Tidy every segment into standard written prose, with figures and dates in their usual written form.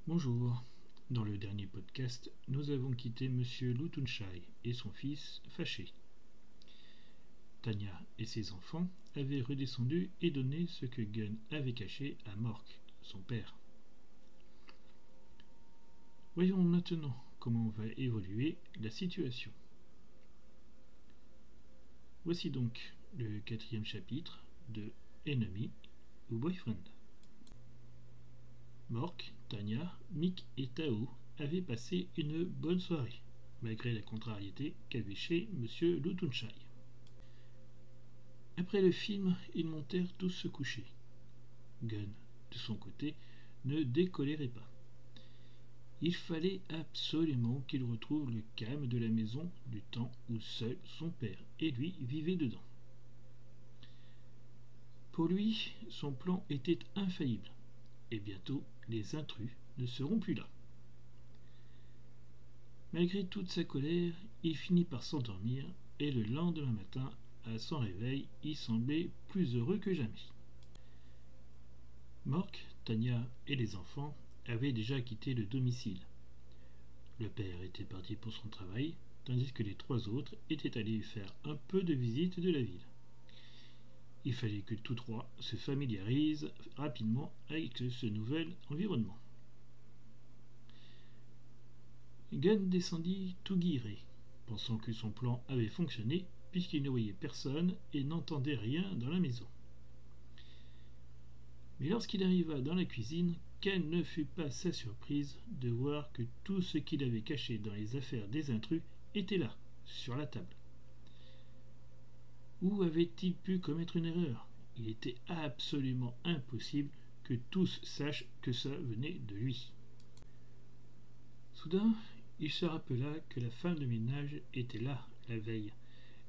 Bonjour. Dans le dernier podcast, nous avons quitté Monsieur Lutunshai et son fils fâchés. Tanya et ses enfants avaient redescendu et donné ce que Gunn avait caché à Mork, son père. Voyons maintenant comment va évoluer la situation. Voici donc le 4e chapitre de Enemy ou Boyfriend. Mork, Tanya, Mick et Tao avaient passé une bonne soirée, malgré la contrariété qu'avait chez Monsieur Lutunshai. Après le film, ils montèrent tous se coucher. Gunn, de son côté, ne décolérait pas. Il fallait absolument qu'il retrouve le calme de la maison du temps où seul son père et lui vivaient dedans. Pour lui, son plan était infaillible, et bientôt les intrus ne seront plus là. Malgré toute sa colère, il finit par s'endormir, et le lendemain matin, à son réveil, il semblait plus heureux que jamais. Mork, Tanya et les enfants avaient déjà quitté le domicile. Le père était parti pour son travail, tandis que les 3 autres étaient allés faire un peu de visite de la ville. Il fallait que tous 3 se familiarisent rapidement avec ce nouvel environnement. Gunn descendit tout guiré, pensant que son plan avait fonctionné puisqu'il ne voyait personne et n'entendait rien dans la maison. Mais lorsqu'il arriva dans la cuisine, quelle ne fut pas sa surprise de voir que tout ce qu'il avait caché dans les affaires des intrus était là, sur la table. Où avait-il pu commettre une erreur? Il était absolument impossible que tous sachent que ça venait de lui. Soudain, il se rappela que la femme de ménage était là la veille,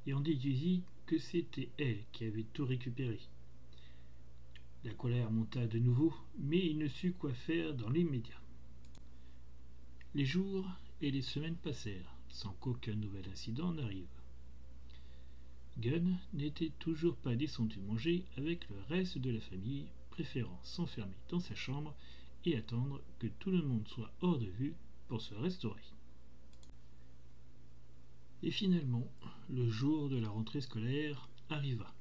et en déduisit que c'était elle qui avait tout récupéré. La colère monta de nouveau, mais il ne sut quoi faire dans l'immédiat. Les jours et les semaines passèrent, sans qu'aucun nouvel incident n'arrive. Gunn n'était toujours pas descendu manger avec le reste de la famille, préférant s'enfermer dans sa chambre et attendre que tout le monde soit hors de vue pour se restaurer. Et finalement, le jour de la rentrée scolaire arriva.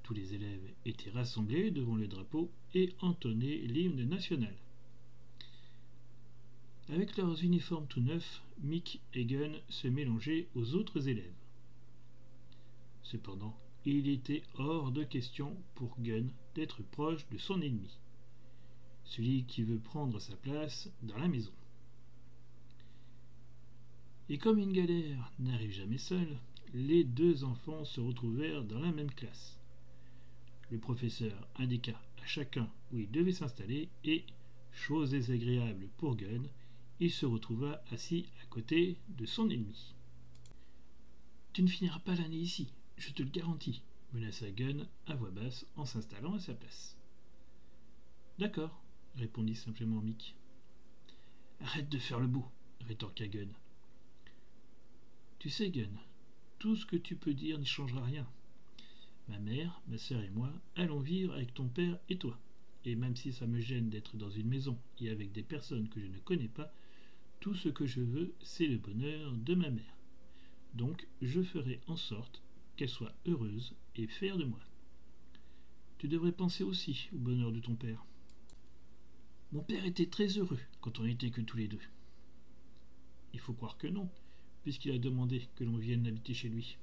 Tous les élèves étaient rassemblés devant le drapeau et entonnaient l'hymne national. Avec leurs uniformes tout neufs, Mick et Gunn se mélangeaient aux autres élèves. Cependant, il était hors de question pour Gunn d'être proche de son ennemi, celui qui veut prendre sa place dans la maison. Et comme une galère n'arrive jamais seule, les 2 enfants se retrouvèrent dans la même classe. Le professeur indiqua à chacun où il devait s'installer et, chose désagréable pour Gunn, il se retrouva assis à côté de son ennemi. « Tu ne finiras pas l'année ici, je te le garantis », menaça Gunn à voix basse en s'installant à sa place. « D'accord, » répondit simplement Mick. « Arrête de faire le beau, » rétorqua Gunn. « Tu sais, Gunn, tout ce que tu peux dire n'y changera rien. Ma mère, ma sœur et moi allons vivre avec ton père et toi. Et même si ça me gêne d'être dans une maison et avec des personnes que je ne connais pas, tout ce que je veux, c'est le bonheur de ma mère. Donc je ferai en sorte qu'elle soit heureuse et fière de moi. Tu devrais penser aussi au bonheur de ton père. Mon père était très heureux quand on n'était que tous les 2. Il faut croire que non, puisqu'il a demandé que l'on vienne habiter chez lui.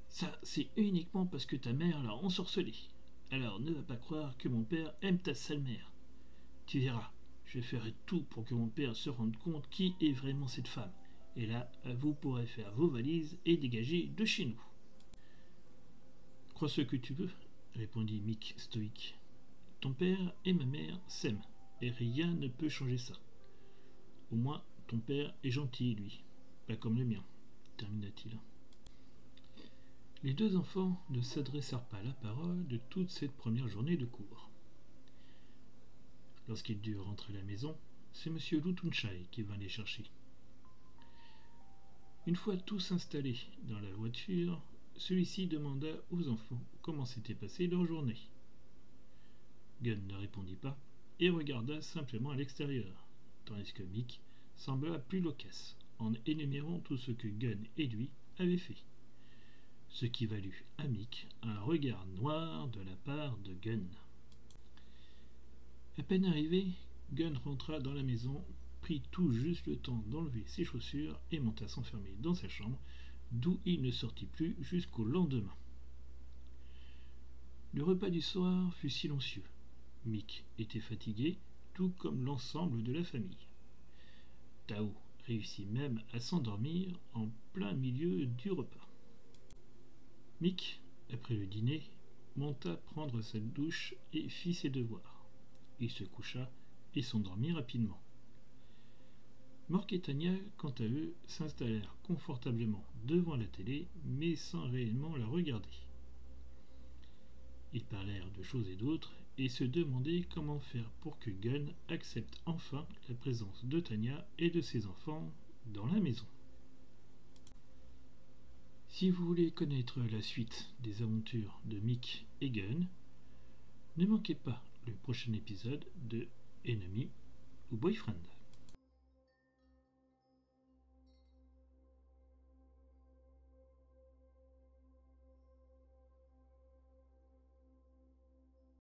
Ça, c'est uniquement parce que ta mère l'a ensorcelé. Alors ne va pas croire que mon père aime ta sale mère. Tu verras, je ferai tout pour que mon père se rende compte qui est vraiment cette femme. Et là, vous pourrez faire vos valises et dégager de chez nous. Crois ce que tu veux, répondit Mick stoïque. Ton père et ma mère s'aiment, et rien ne peut changer ça. Au moins, ton père est gentil, lui, pas comme le mien, termina-t-il. Les 2 enfants ne s'adressèrent pas la parole de toute cette première journée de cours. Lorsqu'ils durent rentrer à la maison, c'est M. Lutunshai qui vint les chercher. Une fois tous installés dans la voiture, celui-ci demanda aux enfants comment s'était passée leur journée. Gunn ne répondit pas, et regarda simplement à l'extérieur, tandis que Mick sembla plus loquace en énumérant tout ce que Gunn et lui avaient fait, ce qui valut à Mick un regard noir de la part de Gunn. À peine arrivé, Gunn rentra dans la maison, prit tout juste le temps d'enlever ses chaussures et monta s'enfermer dans sa chambre, d'où il ne sortit plus jusqu'au lendemain. Le repas du soir fut silencieux. Mick était fatigué, tout comme l'ensemble de la famille. Tao réussit même à s'endormir en plein milieu du repas. Mick, après le dîner, monta prendre sa douche et fit ses devoirs. Il se coucha et s'endormit rapidement. Mork et Tanya, quant à eux, s'installèrent confortablement devant la télé, mais sans réellement la regarder. Ils parlèrent de choses et d'autres et se demandaient comment faire pour que Gunn accepte enfin la présence de Tanya et de ses enfants dans la maison. Si vous voulez connaître la suite des aventures de Mick et Gunn, ne manquez pas le prochain épisode de Enemy ou Boyfriend.